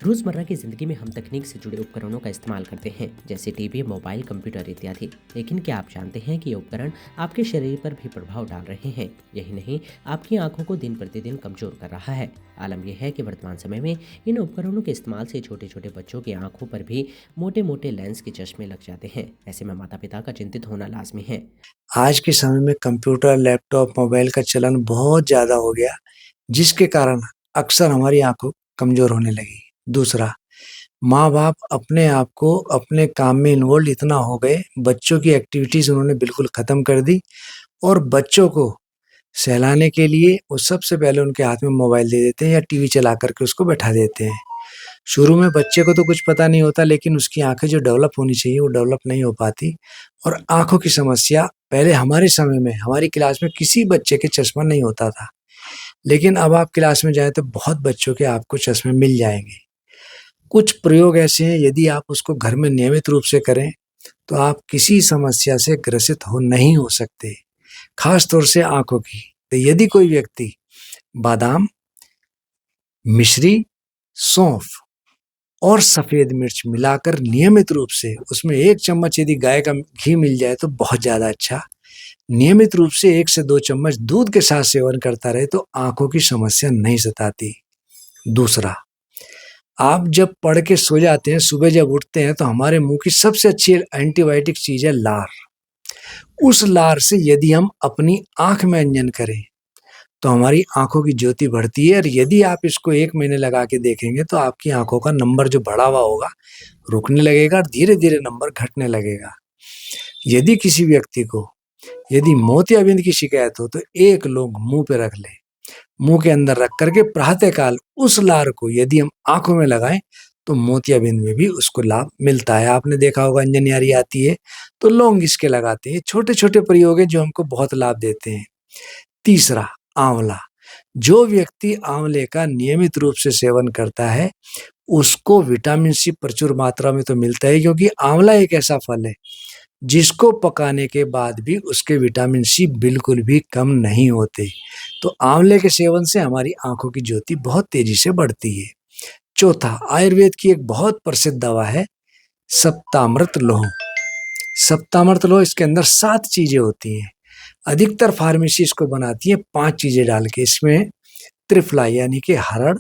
रोज़मर्रा की ज़िंदगी में हम तकनीक से जुड़े उपकरणों का इस्तेमाल करते हैं, जैसे टीवी, मोबाइल, कंप्यूटर इत्यादि। लेकिन क्या आप जानते हैं कि ये उपकरण आपके शरीर पर भी प्रभाव डाल रहे हैं? यही नहीं, आपकी आंखों को दिन प्रतिदिन कमज़ोर कर रहा है। आलम यह है कि वर्तमान समय में इन उपकरणों के इस्तेमाल से छोटे छोटे बच्चों की आंखों पर भी मोटे मोटे लेंस के चश्मे लग जाते हैं। ऐसे में माता पिता का चिंतित होना लाजमी है। आज के समय में कंप्यूटर, लैपटॉप, मोबाइल का चलन बहुत ज़्यादा हो गया, जिसके कारण अक्सर हमारी आँखें कमज़ोर होने लगी। दूसरा, माँ-बाप अपने आप को अपने काम में इन्वॉल्व इतना हो गए, बच्चों की एक्टिविटीज़ उन्होंने बिल्कुल ख़त्म कर दी और बच्चों को सहलाने के लिए वो सबसे पहले उनके हाथ में मोबाइल दे देते हैं या टीवी चला कर के उसको बैठा देते हैं। शुरू में बच्चे को तो कुछ पता नहीं होता, लेकिन उसकी आँखें जो डेवलप होनी चाहिए, वो डेवलप नहीं हो पाती और आँखों की समस्या पहले हमारे समय में, हमारी क्लास में किसी बच्चे के चश्मा नहीं होता था। लेकिन अब आप क्लास में जाएँ तो बहुत बच्चों के आपको चश्मे मिल जाएँगे। कुछ प्रयोग ऐसे हैं, यदि आप उसको घर में नियमित रूप से करें, तो आप किसी समस्या से ग्रसित नहीं हो सकते, ख़ास तौर से आँखों की। तो यदि कोई व्यक्ति बादाम, मिश्री, सौंफ और सफ़ेद मिर्च मिलाकर नियमित रूप से उसमें 1 चम्मच यदि गाय का घी मिल जाए तो बहुत ज़्यादा अच्छा। नियमित रूप से 1 से 2 चम्मच दूध के साथ सेवन करता रहे तो आँखों की समस्या नहीं सताती। दूसरा, आप जब पढ़ के सो जाते हैं, सुबह जब उठते हैं तो हमारे मुँह की सबसे अच्छी एंटीबायोटिक चीज़ है लार। उस लार से यदि हम अपनी आँख में अंजन करें तो हमारी आँखों की ज्योति बढ़ती है और यदि आप इसको 1 महीने लगा के देखेंगे तो आपकी आँखों का नंबर जो बढ़ा हुआ होगा, रुकने लगेगा और धीरे-धीरे नंबर घटने लगेगा। यदि किसी व्यक्ति को यदि मोतियाबिंद की शिकायत हो तो 1 लौंग मुँह पे रख लें। मुँह के अंदर रख कर के प्रातःकाल उस लार को यदि हम आँखों में लगाएँ, तो मोतियाबिंद में भी उसको लाभ मिलता है। आपने देखा होगा अंजनयारी आती है, तो लौंग इसके लगाते हैं। छोटे-छोटे प्रयोग हैं जो हमको बहुत लाभ देते हैं। तीसरा, आंवला। जो व्यक्ति आंवले का नियमित रूप से सेवन करता है, उसको विटामिन सी प्रचुर मात्रा में तो मिलता है क्योंकि आंवला एक ऐसा फल है, जिसको पकाने के बाद भी उसके विटामिन सी बिल्कुल भी कम नहीं होते। तो आंवले के सेवन से हमारी आँखों की ज्योति बहुत तेज़ी से बढ़ती है। चौथा, आयुर्वेद की एक बहुत प्रसिद्ध दवा है सप्तामृत लौह। सप्तामृत लौह इसके अंदर 7 चीज़ें होती हैं। अधिकतर फार्मेसी इसको बनाती है 5 चीज़ें डाल के। इसमें त्रिफला यानी कि हरड़,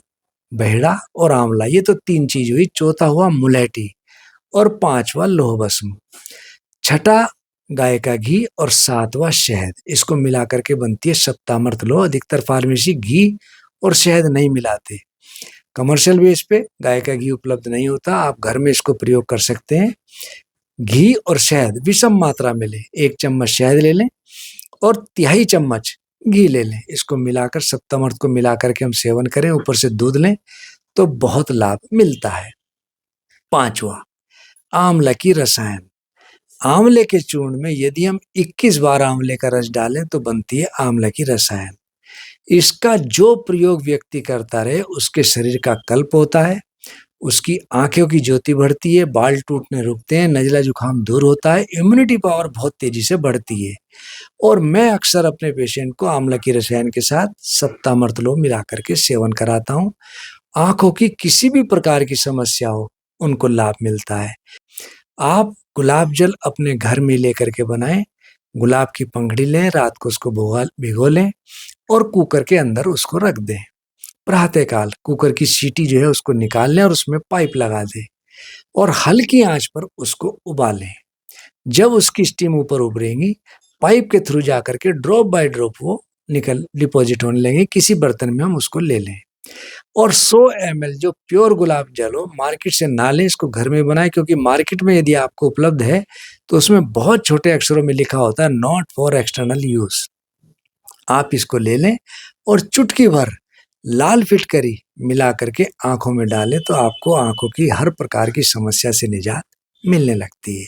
बहेड़ा और आंवला, ये तो 3 चीज़ हुई। चौथा हुआ मुलेठी और 5वां लौह भस्म। छठा गाय का घी और 7वां शहद। इसको मिला करके बनती है सप्तामृत लौह। अधिकतर फार्मेसी घी और शहद नहीं मिलाते। कमर्शियल बेस पे गाय का घी उपलब्ध नहीं होता, आप घर में इसको प्रयोग कर सकते हैं। घी और शहद विषम मात्रा में लें, 1 चम्मच शहद ले लें और तिहाई चम्मच घी ले लें। इसको मिलाकर सप्तामृत को मिला करके हम सेवन करें, ऊपर से दूध लें, तो बहुत लाभ मिलता है। 5वां, आंवला की रसायन। आंवले के चूर्ण में यदि हम 21 बार आंवले का रस डालें तो बनती है आंवला की रसायन। इसका जो प्रयोग व्यक्ति करता रहे, उसके शरीर का कल्प होता है, उसकी आँखों की ज्योति बढ़ती है, बाल टूटने रुकते हैं, नज़ला जुकाम दूर होता है, इम्यूनिटी पावर बहुत तेज़ी से बढ़ती है। और मैं अक्सर अपने पेशेंट को आंवला की रसायन के साथ सप्तामृत लौह मिला करके सेवन कराता हूँ। आँखों की किसी भी प्रकार की समस्या हो, उनको लाभ मिलता है। आप गुलाब जल अपने घर में लेकर के बनाएँ, गुलाब की पंखुड़ी लें, रात को उसको भिगो लें और कुकर के अंदर उसको रख दें। प्रातःकाल कुकर की सीटी जो है उसको निकाल लें और उसमें पाइप लगा दें और हल्की आँच पर उसको उबालें। जब उसकी स्टीम ऊपर उभरेगी, पाइप के थ्रू जाकर के ड्रॉप बाय ड्रॉप वो डिपॉजिट होने लगेंगे। किसी बर्तन में हम उसको ले लें और 100 ml जो प्योर गुलाब जल हो, मार्केट से ना लें, इसको घर में बनाएँ क्योंकि मार्केट में यदि आपको उपलब्ध है, तो उसमें बहुत छोटे अक्षरों में लिखा होता है नॉट फॉर एक्सटर्नल यूज़। आप इसको ले लें और चुटकी भर लाल फिटकरी मिला करके आँखों में डालें, तो आपको आँखों की हर प्रकार की समस्या से निजात मिलने लगती है।